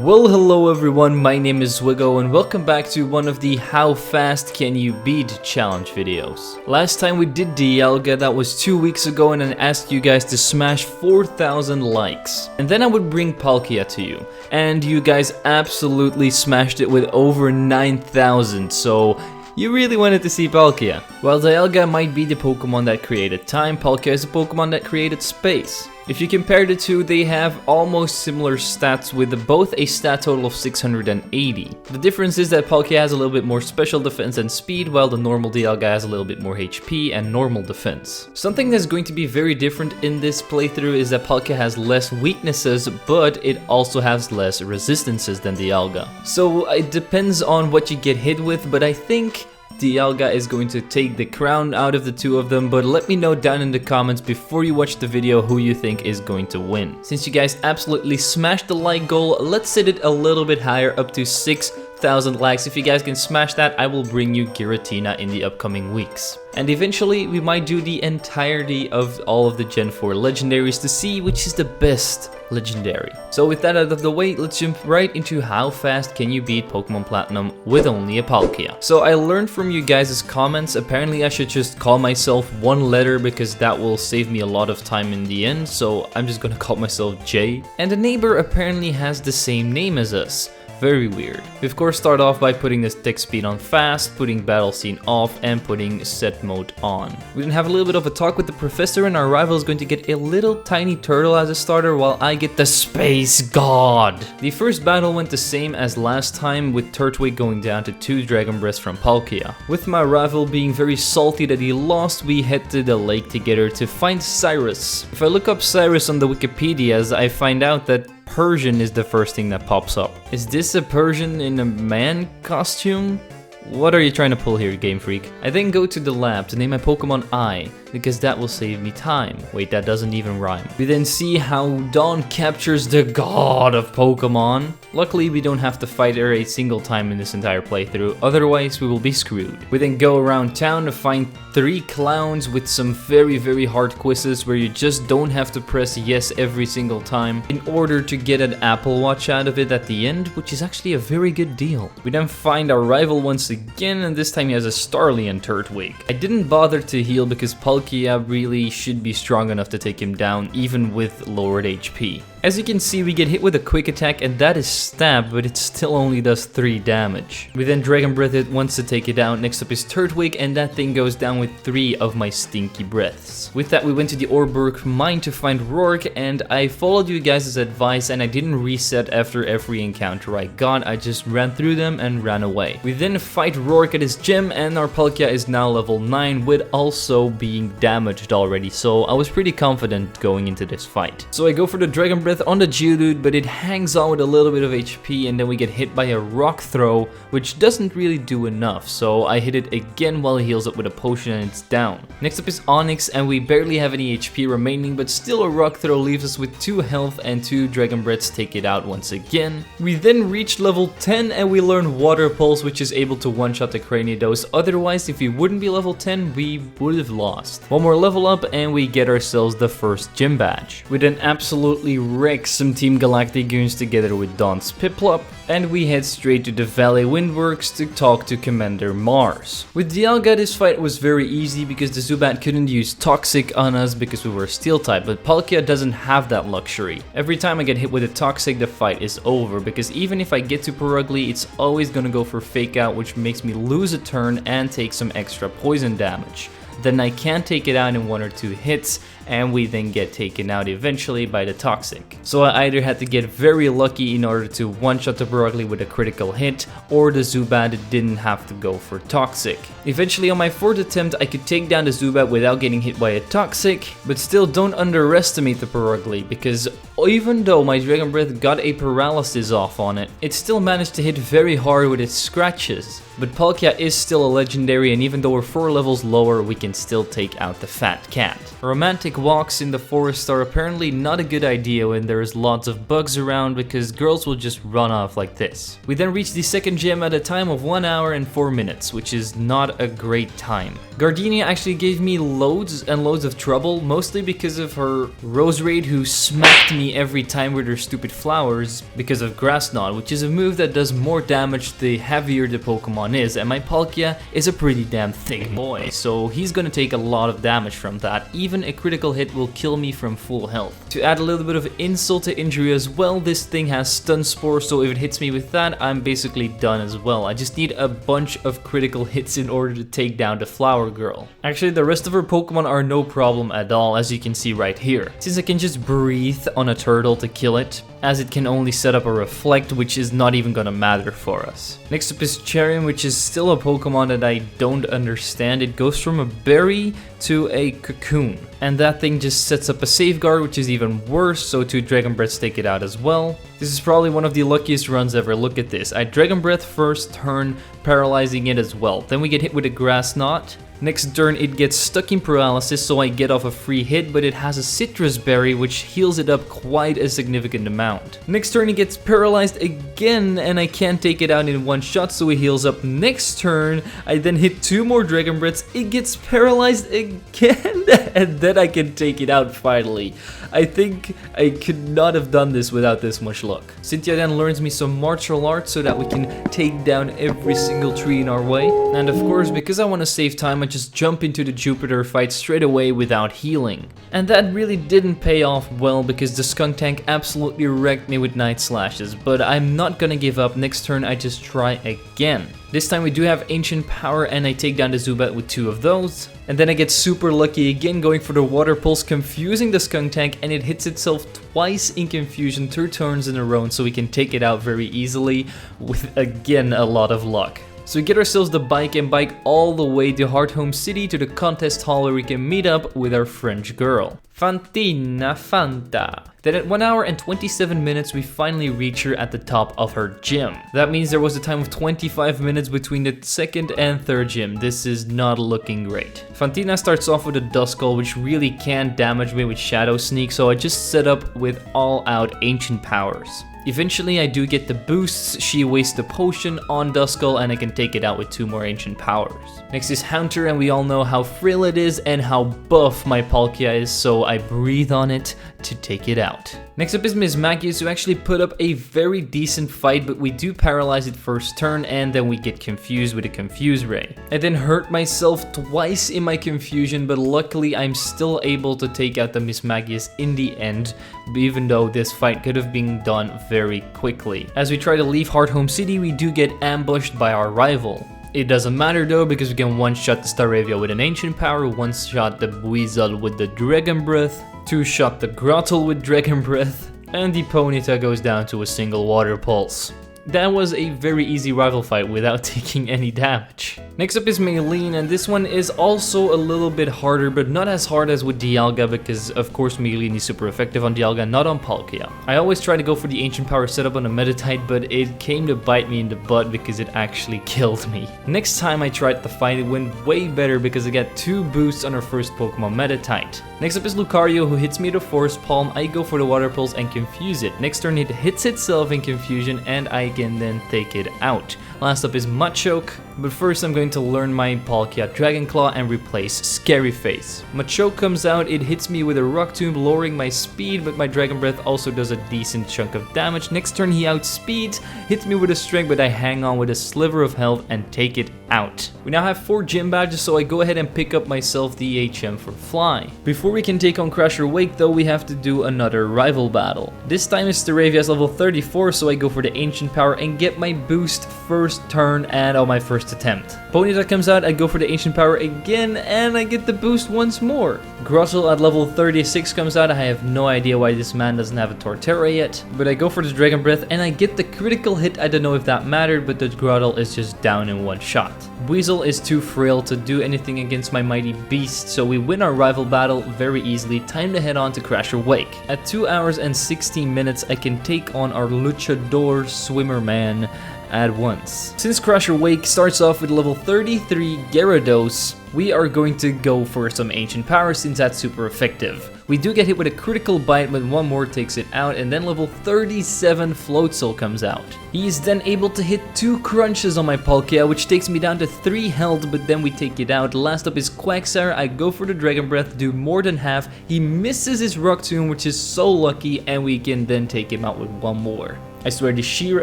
Well, hello everyone, my name is zwiggojr and welcome back to one of the How Fast Can You Beat challenge videos. Last time we did dialga, that was 2 weeks ago, and I asked you guys to smash 4,000 likes. And then I would bring Palkia to you. And you guys absolutely smashed it with over 9,000, so you really wanted to see Palkia. While dialga might be the Pokemon that created time, Palkia is a Pokemon that created space. If you compare the two, they have almost similar stats with both a stat total of 680. The difference is that Palkia has a little bit more special defense and speed, while the normal dialga has a little bit more HP and normal defense. Something that's going to be very different in this playthrough is that Palkia has less weaknesses, but it also has less resistances than dialga. So it depends on what you get hit with, but I think dialga is going to take the crown out of the two of them, but let me know down in the comments before you watch the video who you think is going to win. Since you guys absolutely smashed the like goal, let's set it a little bit higher, up to 6,000 likes. If you guys can smash that, I will bring you Giratina in the upcoming weeks. And eventually we might do the entirety of all of the Gen 4 legendaries to see which is the best legendary. So with that out of the way, let's jump right into how fast can you beat Pokemon Platinum with only a Palkia. So I learned from you guys' comments, apparently I should just call myself one letter because that will save me a lot of time in the end, so I'm just gonna call myself J. And a neighbor apparently has the same name as us. Very weird. We of course start off by putting this tick speed on fast, putting battle scene off, and putting set mode on. We then have a little bit of a talk with the professor, and our rival is going to get a little tiny turtle as a starter while I get the space god. The first battle went the same as last time, with Turtwig going down to 2 Dragon Breaths from Palkia. With my rival being very salty that he lost, we head to the lake together to find Cyrus. If I look up Cyrus on the Wikipedias, I find out that Persian is the first thing that pops up. Is this a Persian in a man costume? What are you trying to pull here, Game Freak? I then go to the lab to name my Pokemon I, because that will save me time. Wait, that doesn't even rhyme. We then see how Dawn captures the god of Pokemon. Luckily, we don't have to fight her a single time in this entire playthrough, otherwise we will be screwed. We then go around town to find 3 clowns with some very hard quizzes where you just don't have to press yes every single time in order to get an Apple Watch out of it at the end, which is actually a very good deal. We then find our rival once again, and this time he has a Starly Turtwig. I didn't bother to heal because Palkia really should be strong enough to take him down even with lowered HP. As you can see, we get hit with a quick attack, and that is stab, but it still only does 3 damage. We then Dragon Breath it once to take it out. Next up is Turtwig, and that thing goes down with 3 of my stinky breaths. With that, we went to the Orberg mine to find Rourke, and I followed you guys' advice, and I didn't reset after every encounter I got. I just ran through them and ran away. We then fight Rourke at his gym, and our Palkia is now level 9 with also being damaged already, so I was pretty confident going into this fight. So I go for the Dragon Breath on the Geodude, but it hangs on with a little bit of HP, and then we get hit by a rock throw, which doesn't really do enough, so I hit it again while it heals up with a potion and it's down. Next up is Onyx, and we barely have any HP remaining, but still a rock throw leaves us with 2 health, and 2 Dragon Breaths take it out once again. We then reach level 10 and we learn Water Pulse, which is able to one-shot the Cranidos. Otherwise, if we wouldn't be level 10, we would have lost. One more level up and we get ourselves the first gym badge. We then absolutely wreck some Team Galactic goons together with Dawn's Piplup, and we head straight to the Valley Windworks to talk to Commander Mars. With dialga, this fight was very easy because the Zubat couldn't use Toxic on us because we were Steel type, but Palkia doesn't have that luxury. Every time I get hit with a Toxic, the fight is over, because even if I get to Purugly, it's always gonna go for Fake Out, which makes me lose a turn and take some extra poison damage. Then I can take it out in 1 or 2 hits, and we then get taken out eventually by the Toxic. So I either had to get very lucky in order to one-shot the Purugly with a critical hit, or the Zubat didn't have to go for Toxic. Eventually on my 4th attempt, I could take down the Zubat without getting hit by a Toxic, but still don't underestimate the Purugly, because even though my Dragon Breath got a paralysis off on it, it still managed to hit very hard with its scratches. But Palkia is still a legendary, and even though we're 4 levels lower, we can still take out the fat cat. A romantic romantic walks in the forest are apparently not a good idea when there's lots of bugs around because girls will just run off like this. We then reach the second gym at a time of 1 hour and 4 minutes, which is not a great time. Gardenia actually gave me loads and loads of trouble, mostly because of her Rose Raid who smacked me every time with her stupid flowers because of Grass Knot, which is a move that does more damage the heavier the Pokemon is, and my Palkia is a pretty damn thick boy, so he's gonna take a lot of damage from that. Even a critical hit will kill me from full health. To add a little bit of insult to injury as well, this thing has Stun Spore, so if it hits me with that, I'm basically done as well. I just need a bunch of critical hits in order to take down the Flower Girl. Actually, the rest of her Pokemon are no problem at all, as you can see right here. Since I can just breathe on a turtle to kill it, as it can only set up a Reflect, which is not even gonna matter for us. Next up is Cherium, which is still a Pokemon that I don't understand. It goes from a berry to a cocoon, and that thing just sets up a Safeguard, which is even worse, so 2 Dragon Breaths take it out as well. This is probably one of the luckiest runs ever. Look at this. I Dragon Breath first turn, paralyzing it as well. Then we get hit with a Grass Knot. Next turn it gets stuck in paralysis, so I get off a free hit, but it has a Citrus Berry which heals it up quite a significant amount. Next turn it gets paralyzed again, and I can't take it out in one shot, so it heals up. Next turn I then hit 2 more Dragon Breaths, it gets paralyzed again, and then I can take it out finally. I think I could not have done this without this much luck. Cynthia then learns me some martial arts so that we can take down every single tree in our way. And of course, because I want to save time, I just jump into the Jupiter fight straight away without healing. And that really didn't pay off well because the Skuntank absolutely wrecked me with Night Slashes, but I'm not gonna give up. Next turn I just try again. This time we do have Ancient Power and I take down the Zubat with 2 of those. And then I get super lucky again going for the Water Pulse, confusing the Skuntank, and it hits itself twice in confusion 2 turns in a row, so we can take it out very easily with again a lot of luck. So we get ourselves the bike and bike all the way to Hearthome City to the contest hall where we can meet up with our French girl. Fantina Fanta. Then at 1 hour and 27 minutes we finally reach her at the top of her gym. That means there was a time of 25 minutes between the second and third gym. This is not looking great. Fantina starts off with a Duskull, which really can't damage me with Shadow Sneak, so I just set up with all out Ancient Powers. Eventually I do get the boosts, she wastes the potion on Duskull and I can take it out with 2 more Ancient Powers. Next is Haunter, and we all know how frail it is and how buff my Palkia is, so I breathe on it to take it out. Next up is Miss Magius, who actually put up a very decent fight, but we do paralyze it first turn and then we get confused with a Confuse Ray. I then hurt myself twice in my confusion, but luckily I'm still able to take out the Miss Magius in the end, even though this fight could have been done very quickly. As we try to leave Hearthome City, we do get ambushed by our rival. It doesn't matter though, because we can one-shot the Staravia with an Ancient Power, one-shot the Buizel with the Dragon Breath, two-shot the Grottle with Dragon Breath, and the Ponyta goes down to a single Water Pulse. That was a very easy rival fight without taking any damage. Next up is Maylene, and this one is also a little bit harder, but not as hard as with Dialga, because of course Maylene is super effective on Dialga, not on Palkia. I always try to go for the Ancient Power setup on a Meditite, but it came to bite me in the butt because it actually killed me. Next time I tried the fight, it went way better because I got 2 boosts on our first Pokemon Meditite. Next up is Lucario, who hits me with a Force Palm. I go for the Water Pulse and confuse it. Next turn it hits itself in confusion and I can then take it out. Last up is Machoke, but first I'm going to learn my Palkia Dragon Claw and replace Scary Face. Machoke comes out, it hits me with a Rock Tomb, lowering my speed, but my Dragon Breath also does a decent chunk of damage. Next turn he outspeeds, hits me with a Strength, but I hang on with a sliver of health and take it out. We now have 4 gym badges, so I go ahead and pick up myself the HM for Fly. Before we can take on Crasher Wake though, we have to do another rival battle. This time it's Staravia's level 34, so I go for the Ancient Power and get my boost first turn and on my first attempt. Ponyta comes out, I go for the Ancient Power again and I get the boost once more. Grottle at level 36 comes out. I have no idea why this man doesn't have a Torterra yet, but I go for the Dragon Breath and I get the critical hit. I don't know if that mattered, but the Grottle is just down in one shot. Buizel is too frail to do anything against my mighty beast, so we win our rival battle very easily. Time to head on to Crasher Wake. At 2 hours and 16 minutes I can take on our Luchador Swimmer Man, at once. Since Crusher Wake starts off with level 33 Gyarados, we are going to go for some Ancient Power since that's super effective. We do get hit with a critical bite, but one more takes it out, and then level 37 Floatzel comes out. He is then able to hit 2 crunches on my Palkia, which takes me down to 3 health, but then we take it out. Last up is Quagsire. I go for the Dragon Breath, do more than half. He misses his Rock Tomb, which is so lucky, and we can then take him out with one more. I swear the sheer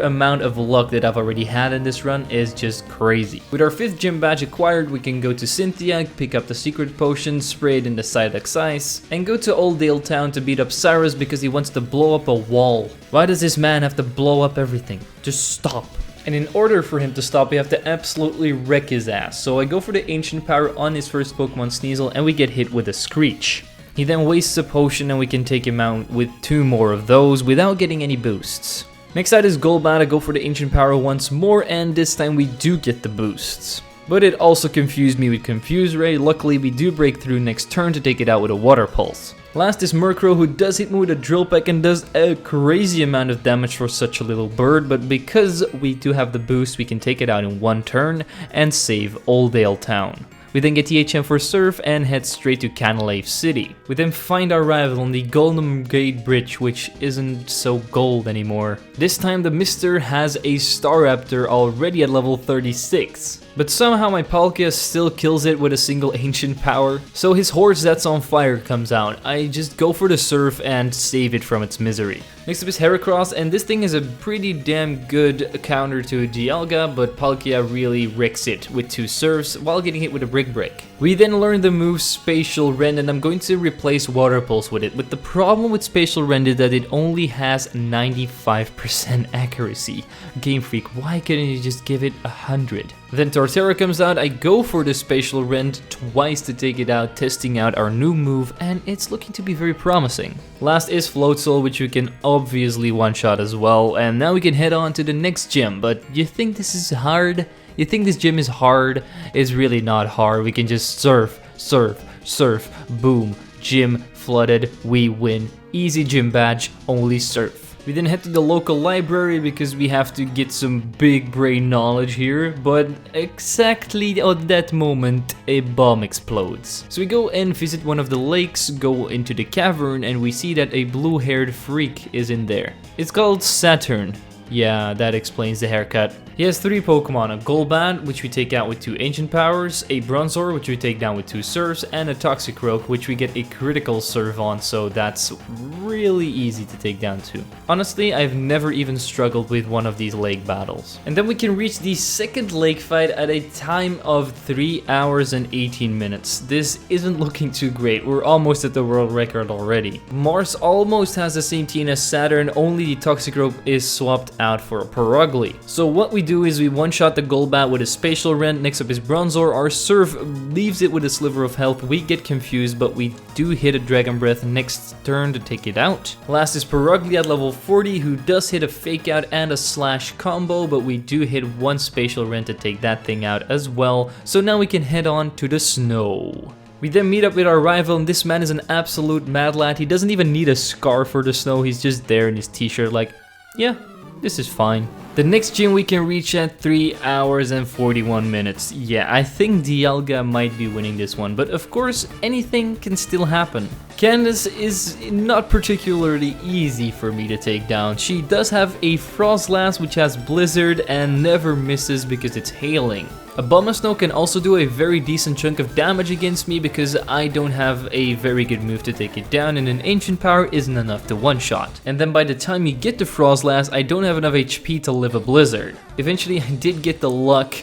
amount of luck that I've already had in this run is just crazy. With our 5th gym badge acquired, we can go to Cynthia, pick up the secret potion, spray it in the Psyduck's eyes, and go to Oldale Town to beat up Cyrus because he wants to blow up a wall. Why does this man have to blow up everything? Just stop. And in order for him to stop, we have to absolutely wreck his ass. So I go for the Ancient Power on his first Pokemon Sneasel and we get hit with a Screech. He then wastes a potion and we can take him out with 2 more of those without getting any boosts. Next side is Golbat. I go for the Ancient Power once more, and this time we do get the boosts. But it also confused me with Confuse Ray. Luckily we do break through next turn to take it out with a Water Pulse. Last is Murkrow, who does hit me with a Drill Peck and does a crazy amount of damage for such a little bird, but because we do have the boost we can take it out in 1 turn and save Oldale Town. We then get THM for Surf and head straight to Canalave City. We then find our rival on the Golden Gate Bridge, which isn't so gold anymore. This time the Mister has a Staraptor already at level 36. But somehow my Palkia still kills it with a single Ancient Power. So his horse that's on fire comes out. I just go for the Surf and save it from its misery. Next up is Heracross, and this thing is a pretty damn good counter to dialga, but Palkia really wrecks it with 2 Surfs while getting hit with a Brick Break. We then learn the move Spatial Rend, and I'm going to replace Water Pulse with it. But the problem with Spatial Rend is that it only has 95% accuracy. Game Freak, why couldn't you just give it 100? Then Torterra comes out. I go for the Spatial Rend twice to take it out, testing out our new move, and it's looking to be very promising. Last is Floatzel, which we can obviously one-shot as well, and now we can head on to the next gym. But you think this is hard? You think this gym is hard? It's really not hard. We can just surf, surf, surf, boom, gym flooded, we win. Easy gym badge, only surf. We then head to the local library because we have to get some big brain knowledge here, but exactly at that moment a bomb explodes. So we go and visit one of the lakes, go into the cavern, and we see that a blue-haired freak is in there. It's called Saturn. Yeah, that explains the haircut. He has 3 Pokemon, a Golbat, which we take out with 2 Ancient Powers, a Bronzor, which we take down with 2 Surfs, and a Toxicroak, which we get a critical Surf on, so that's really easy to take down too. Honestly, I've never even struggled with one of these lake battles. And then we can reach the 2nd lake fight at a time of 3 hours and 18 minutes. This isn't looking too great. We're almost at the world record already. Mars almost has the same team as Saturn, only the Toxicroak is swapped out for a Perugly. So what we do is we one-shot the Golbat with a Spatial Rend. Next up is Bronzor. Our Surf leaves it with a sliver of health. We get confused, but we do hit a Dragon Breath next turn to take it out. Last is Perugly at level 40, who does hit a Fake Out and a Slash combo, but we do hit 1 Spatial Rend to take that thing out as well. So now we can head on to the snow. We then meet up with our rival, and this man is an absolute mad lad. He doesn't even need a scar for the snow. He's just there in his t-shirt like, yeah, this is fine. The next gym we can reach at 3 hours and 41 minutes. Yeah, I think dialga might be winning this one, but of course anything can still happen. Candace is not particularly easy for me to take down. She does have a Frostlass which has Blizzard and never misses because it's hailing. Abomasnow can also do a very decent chunk of damage against me because I don't have a very good move to take it down, and an Ancient Power isn't enough to one-shot. And then by the time you get to Frostlass, I don't have enough HP to live a Blizzard. Eventually I did get the luck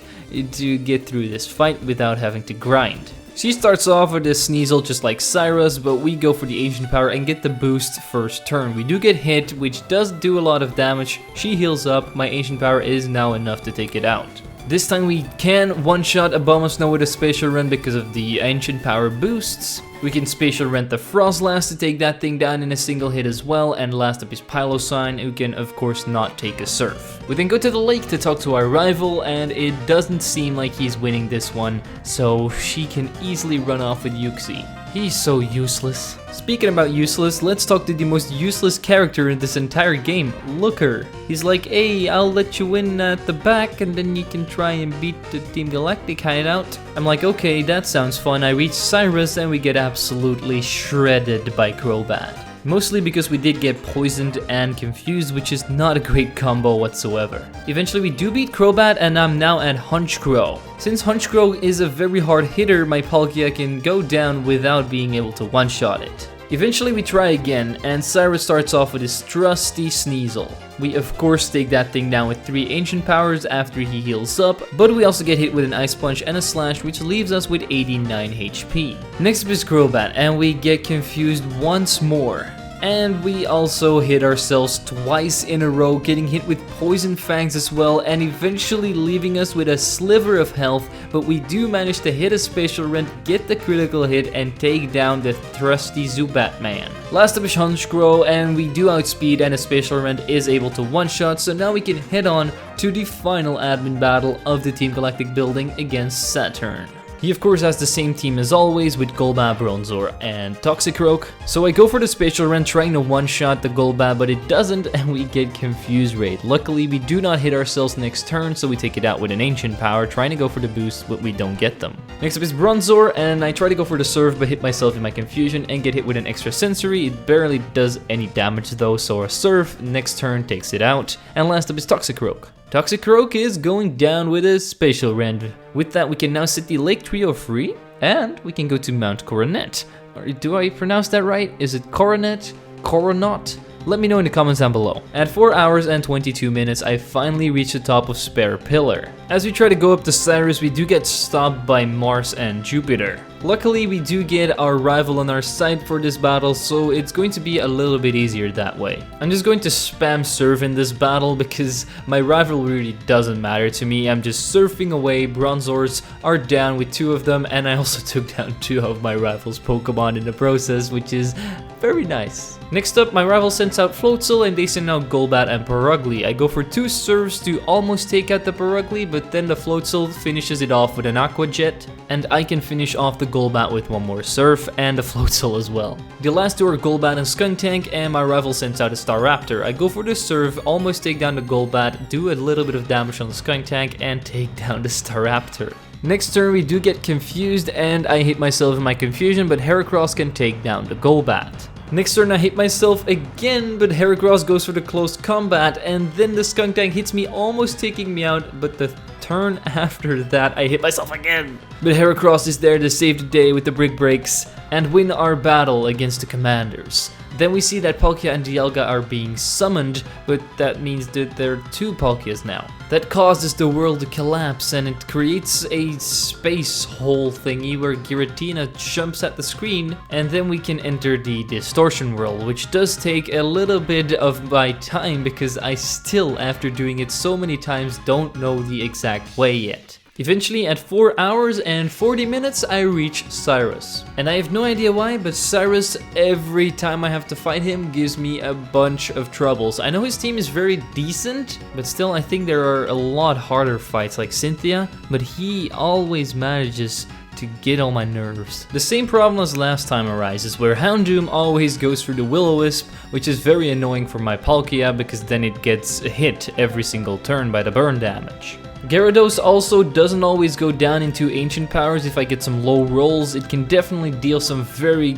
to get through this fight without having to grind. She starts off with a Sneasel just like Cyrus, but we go for the Ancient Power and get the boost first turn. We do get hit, which does do a lot of damage. She heals up, my Ancient Power is now enough to take it out. This time we can one-shot Abomasnow with a Spatial Rend because of the Ancient Power boosts. We can Spatial Rend the Frostlass to take that thing down in a single hit as well, and last up is Pilosine, who can of course not take a Surf. We then go to the lake to talk to our rival, and it doesn't seem like he's winning this one, so she can easily run off with Yuxi. He's so useless. Speaking about useless, let's talk to the most useless character in this entire game, Looker. He's like, hey, I'll let you win at the back and then you can try and beat the Team Galactic hideout. I'm like, okay, that sounds fun. I reach Cyrus and we get absolutely shredded by Crobat. Mostly because we did get poisoned and confused, which is not a great combo whatsoever. Eventually we do beat Crobat and I'm now at Honchkrow. Since Honchkrow is a very hard hitter, my Palkia can go down without being able to one-shot it. Eventually we try again, and Cyrus starts off with his trusty Sneasel. We of course take that thing down with 3 ancient powers after he heals up, but we also get hit with an Ice Punch and a Slash, which leaves us with 89 HP. Next up is Crobat, and we get confused once more. And we also hit ourselves twice in a row, getting hit with Poison Fangs as well, and eventually leaving us with a sliver of health, but we do manage to hit a Spatial Rent, get the critical hit, and take down the trusty Zubat man. Last up is Honchkrow, and we do outspeed, and a Spatial Rent is able to one-shot, so now we can head on to the final admin battle of the Team Galactic building against Saturn. He of course has the same team as always with Golbat, Bronzor, and Toxicroak. So I go for the Spatial Rent trying to one-shot the Golbat, but it doesn't and we get Confuse Raid. Luckily we do not hit ourselves next turn, so we take it out with an Ancient Power, trying to go for the boost, but we don't get them. Next up is Bronzor, and I try to go for the Surf but hit myself in my confusion and get hit with an extra Sensory. It barely does any damage though, so a Surf next turn takes it out. And last up is Toxicroak. Toxicroak is going down with a Spatial Rend. With that we can now set the Lake Trio free, and we can go to Mount Coronet. Do I pronounce that right? Is it Coronet? Coronat? Let me know in the comments down below. At 4 hours and 22 minutes, I finally reached the top of Spare Pillar. As we try to go up to Cyrus, we do get stopped by Mars and Jupiter. Luckily, we do get our rival on our side for this battle, so it's going to be a little bit easier that way. I'm just going to spam Surf in this battle because my rival really doesn't matter to me. I'm just surfing away. Bronzors are down with 2 of them, and I also took down 2 of my rival's Pokemon in the process, which is very nice. Next up, my rival sends out Floatzel and they send out Golbat and Purugly. I go for 2 Surfs to almost take out the Purugly, but then the Floatzel finishes it off with an Aqua Jet, and I can finish off the Golbat with 1 more Surf and a Floatzel as well. The last 2 are Golbat and Skuntank, and my rival sends out a Staraptor. I go for the Surf, almost take down the Golbat, do a little bit of damage on the Skuntank, and take down the Staraptor. Next turn we do get confused and I hit myself in my confusion, but Heracross can take down the Golbat. Next turn I hit myself again, but Heracross goes for the close combat, and then the Skuntank hits me, almost taking me out, but the turn after that I hit myself again. But Heracross is there to save the day with the Brick Breaks and win our battle against the Commanders. Then we see that Palkia and Dialga are being summoned, but that means that there are 2 Palkias now. That causes the world to collapse, and it creates a space hole thingy where Giratina jumps at the screen, and then we can enter the distortion world, which does take a little bit of my time because I still, after doing it so many times, don't know the exact way yet. Eventually, at 4 hours and 40 minutes, I reach Cyrus. And I have no idea why, but Cyrus, every time I have to fight him, gives me a bunch of troubles. I know his team is very decent, but still I think there are a lot harder fights like Cynthia, but he always manages to get on my nerves. The same problem as last time arises, where Houndoom always goes for the Will-O-Wisp, which is very annoying for my Palkia because then it gets hit every single turn by the burn damage. Gyarados also doesn't always go down into Ancient Powers. If I get some low rolls, it can definitely deal some very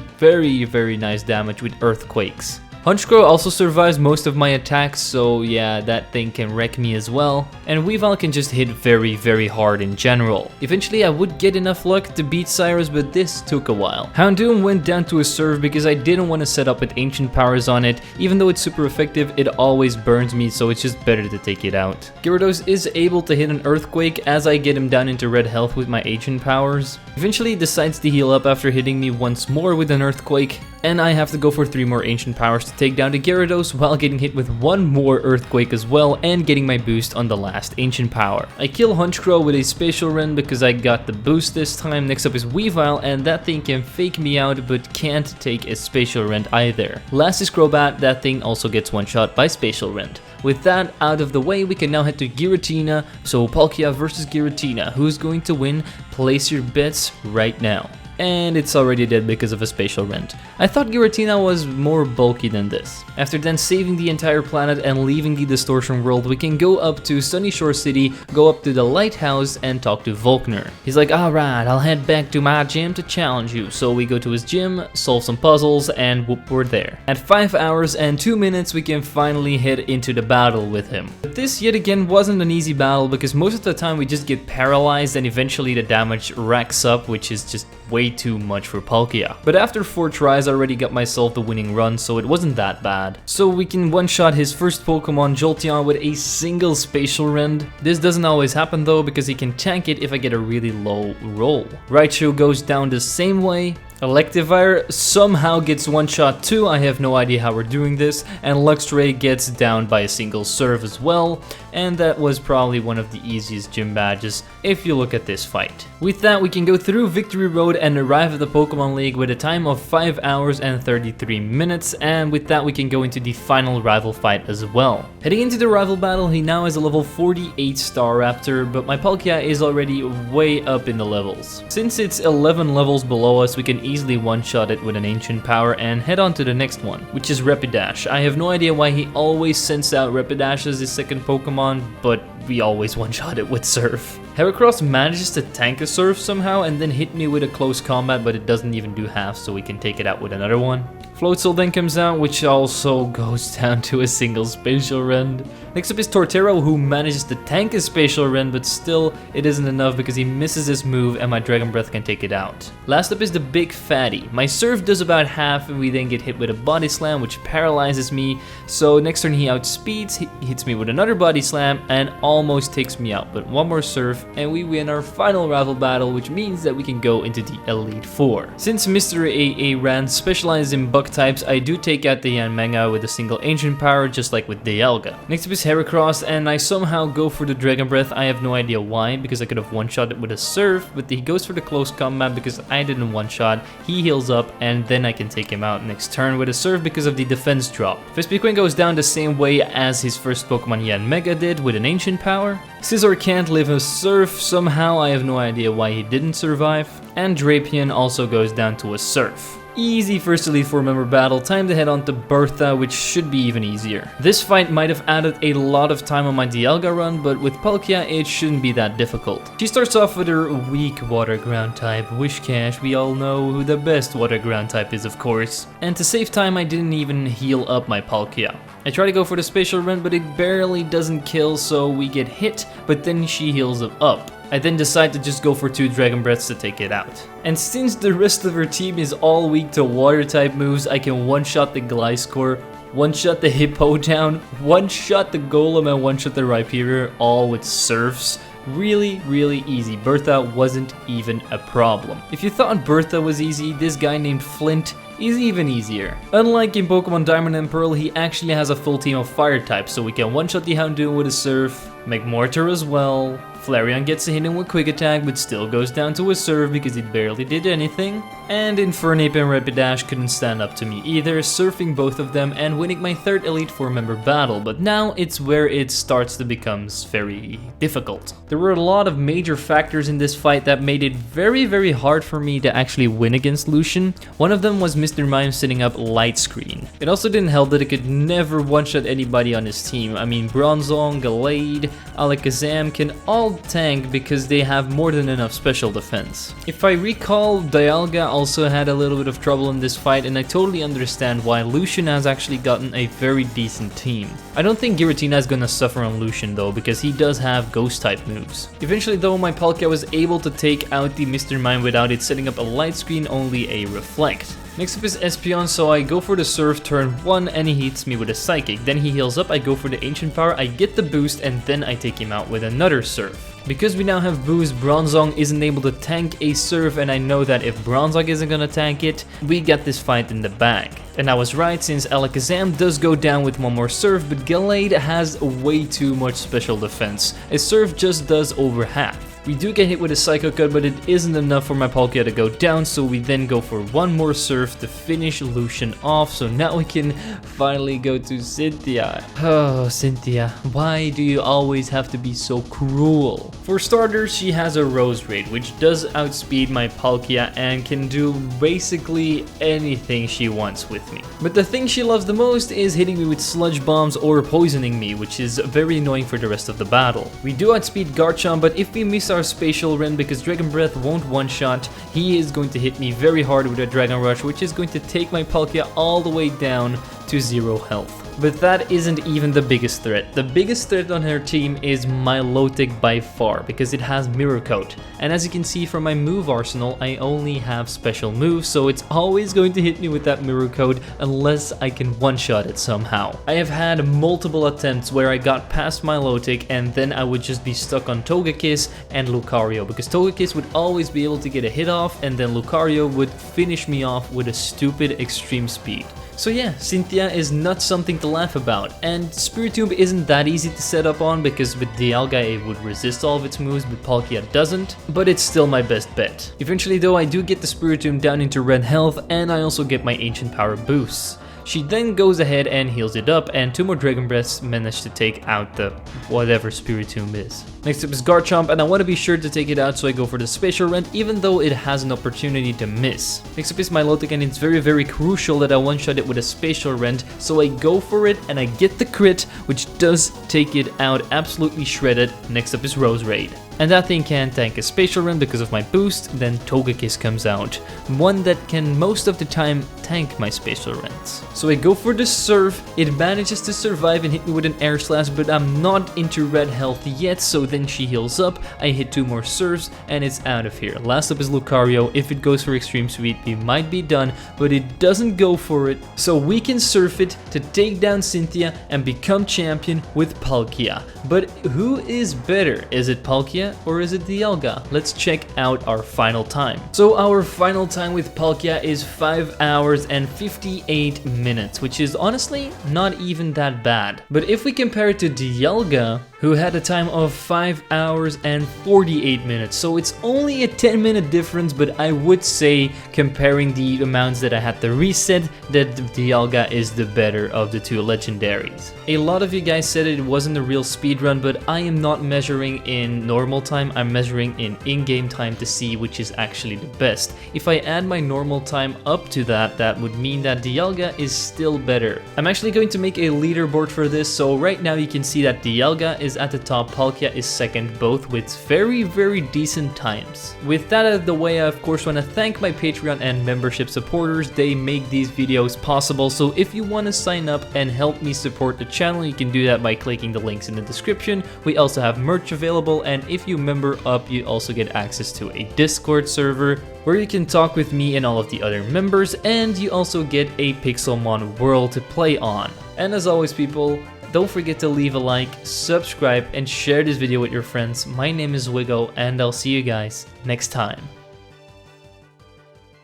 nice damage with Earthquakes. Honchkrow also survives most of my attacks, so yeah, that thing can wreck me as well. And Weavile can just hit very hard in general. Eventually I would get enough luck to beat Cyrus, but this took a while. Houndoom went down to a Surf because I didn't want to set up with Ancient Powers on it. Even though it's super effective, it always burns me, so it's just better to take it out. Gyarados is able to hit an Earthquake as I get him down into red health with my Ancient Powers. Eventually he decides to heal up after hitting me once more with an Earthquake, and I have to go for 3 more Ancient Powers to take down the Gyarados while getting hit with 1 more Earthquake as well and getting my boost on the last Ancient Power. I kill Honchkrow with a Spatial Rend because I got the boost this time. Next up is Weavile, and that thing can fake me out but can't take a Spatial Rend either. Last is Crobat, that thing also gets one shot by Spatial Rend. With that out of the way, we can now head to Giratina. So Palkia versus Giratina, who's going to win? Place your bets right now. and it's already dead because of a spatial rent. I thought Giratina was more bulky than this. After then saving the entire planet and leaving the distortion world, we can go up to Sunyshore City, go up to the lighthouse and talk to Volkner. He's like, alright, I'll head back to my gym to challenge you. So we go to his gym, solve some puzzles, and whoop, we're there. At 5 hours and 2 minutes we can finally head into the battle with him. But this yet again wasn't an easy battle because most of the time we just get paralyzed and eventually the damage racks up, which is just way too much for Palkia. But after 4 tries I already got myself the winning run, so it wasn't that bad. So we can one-shot his first Pokemon Jolteon with a single spatial rend. This doesn't always happen though, because he can tank it if I get a really low roll. Raichu goes down the same way. Electivire somehow gets one-shot too, I have no idea how we're doing this, and Luxray gets down by a single serve as well, and that was probably one of the easiest gym badges if you look at this fight. With that we can go through Victory Road and arrive at the Pokemon League with a time of 5 hours and 33 minutes, and with that we can go into the final rival fight as well. Heading into the rival battle, he now has a level 48 Staraptor, but my Palkia is already way up in the levels. Since it's 11 levels below us, we can easily one-shot it with an ancient power and head on to the next one, which is Rapidash. I have no idea why he always sends out Rapidash as his second Pokemon, but we always one-shot it with Surf. Heracross manages to tank a Surf somehow and then hit me with a close combat, but it doesn't even do half, so we can take it out with another one. Floatzel then comes out, which also goes down to a single spatial rend. Next up is Torterra, who manages to tank his spatial rend, but still it isn't enough because he misses his move and my Dragon Breath can take it out. Last up is the Big Fatty. My Surf does about half and we then get hit with a Body Slam, which paralyzes me. So next turn he outspeeds, he hits me with another Body Slam and almost takes me out. But one more Surf and we win our final rival battle, which means that we can go into the Elite Four. Since Mr. AA Rand specializes in Bug types, I do take out the Yanmega with a single ancient power, just like with dialga. Next up is Heracross, and I somehow go for the Dragon Breath. I have no idea why, because I could have one-shot it with a Surf, but he goes for the close combat because I didn't one-shot. He heals up, and then I can take him out next turn with a Surf because of the defense drop. Vespiquen goes down the same way as his first Pokemon Yanmega did, with an ancient power. Scizor can't live a Surf somehow, I have no idea why he didn't survive. And Drapion also goes down to a Surf. Easy first Elite Four member battle, time to head on to Bertha, which should be even easier. This fight might have added a lot of time on my dialga run, but with Palkia it shouldn't be that difficult. She starts off with her weak water ground type, Whiscash. We all know who the best water ground type is, of course. And to save time I didn't even heal up my Palkia. I try to go for the spatial rend, but it barely doesn't kill, so we get hit, but then she heals up. I then decide to just go for 2 Dragon Breaths to take it out. And since the rest of her team is all weak to water type moves, I can one-shot the Gliscor, one-shot the Hippowdon, one-shot the Golem, and one-shot the Rhyperior, all with Surfs. Really easy. Bertha wasn't even a problem. If you thought Bertha was easy, this guy named Flint is even easier. Unlike in Pokemon Diamond and Pearl, he actually has a full team of fire types, so we can one-shot the Houndoom with a Surf, Magmortar as well. Flareon gets a hit in with Quick Attack, but still goes down to a Surf because it barely did anything. And Infernape and Rapidash couldn't stand up to me either, surfing both of them and winning my 3rd Elite Four member battle, but now it's where it starts to become very difficult. There were a lot of major factors in this fight that made it very hard for me to actually win against Lucian. One of them was Mr. Mime setting up Light Screen. It also didn't help that it could never one-shot anybody on his team. I mean, Bronzong, Gallade, Alakazam can all tank because they have more than enough special defense. If I recall, Dialga also had a little bit of trouble in this fight, and I totally understand why Lucian has actually gotten a very decent team. I don't think Giratina is gonna suffer on Lucian though, because he does have ghost type moves. Eventually though, my Palkia was able to take out the Mr. Mime without it setting up a Light Screen, only a Reflect. Next up is Espeon, so I go for the Surf turn 1 and he hits me with a Psychic. Then he heals up, I go for the Ancient Power, I get the boost, and then I take him out with another Surf. Because we now have boost, Bronzong isn't able to tank a Surf, and I know that if Bronzong isn't gonna tank it, we got this fight in the bag. And I was right, since Alakazam does go down with one more Surf, but Gallade has way too much special defense. A Surf just does over half. We do get hit with a Psycho Cut, but it isn't enough for my Palkia to go down, so we then go for one more Surf to finish Lucian off, so now we can finally go to Cynthia. Oh, Cynthia, why do you always have to be so cruel? For starters, she has a Rose Raid, which does outspeed my Palkia and can do basically anything she wants with me. But the thing she loves the most is hitting me with Sludge Bombs or poisoning me, which is very annoying for the rest of the battle. We do outspeed Garchomp, but if we miss our Spatial Rend because Dragon Breath won't one-shot, he is going to hit me very hard with a Dragon Rush, which is going to take my Palkia all the way down to 0 health. But that isn't even the biggest threat. The biggest threat on her team is Milotic by far, because it has Mirror Coat. And as you can see from my move arsenal, I only have special moves, so it's always going to hit me with that Mirror Coat unless I can one-shot it somehow. I have had multiple attempts where I got past Milotic and then I would just be stuck on Togekiss and Lucario, because Togekiss would always be able to get a hit off and then Lucario would finish me off with a stupid extreme speed. So yeah, Cynthia is not something to laugh about, and Spiritomb isn't that easy to set up on because with dialga it would resist all of its moves, but Palkia doesn't, but it's still my best bet. Eventually though, I do get the Spiritomb down into red health, and I also get my Ancient Power boosts. She then goes ahead and heals it up, and 2 more Dragon Breaths manage to take out the whatever Spiritomb is. Next up is Garchomp, and I want to be sure to take it out, so I go for the Spatial Rend even though it has an opportunity to miss. Next up is Milotic, and it's very crucial that I one-shot it with a Spatial Rend, so I go for it and I get the crit, which does take it out absolutely shredded. Next up is Rose Raid. And that thing can tank a Spatial Rend because of my boost, then Togekiss comes out. One that can most of the time tank my Spatial Rends. So I go for the Surf, it manages to survive and hit me with an Air Slash, but I'm not into red health yet, so then she heals up, I hit 2 more Surfs, and it's out of here. Last up is Lucario. If it goes for Extreme Sweep, we might be done, but it doesn't go for it, so we can Surf it to take down Cynthia and become champion with Palkia. But who is better? Is it Palkia or is it dialga? Let's check out our final time. So our final time with Palkia is 5 hours and 58 minutes, which is honestly not even that bad. But if we compare it to dialga, who had a time of 5 hours and 48 minutes, so it's only a 10-minute difference, but I would say, comparing the amounts that I had to reset, that dialga is the better of the 2 legendaries. A lot of you guys said it wasn't a real speedrun, but I am not measuring in normal time, I'm measuring in-game time to see which is actually the best. If I add my normal time up to that, that would mean that dialga is still better. I'm actually going to make a leaderboard for this, so right now you can see that dialga is at the top, Palkia is second, both with very decent times. With that out of the way, I of course want to thank my Patreon and membership supporters. They make these videos possible, so if you want to sign up and help me support the channel, you can do that by clicking the links in the description. We also have merch available, and if you member up, you also get access to a Discord server where you can talk with me and all of the other members, and you also get a Pixelmon world to play on. And as always people, don't forget to leave a like, subscribe, and share this video with your friends. My name is Zwigo, and I'll see you guys next time.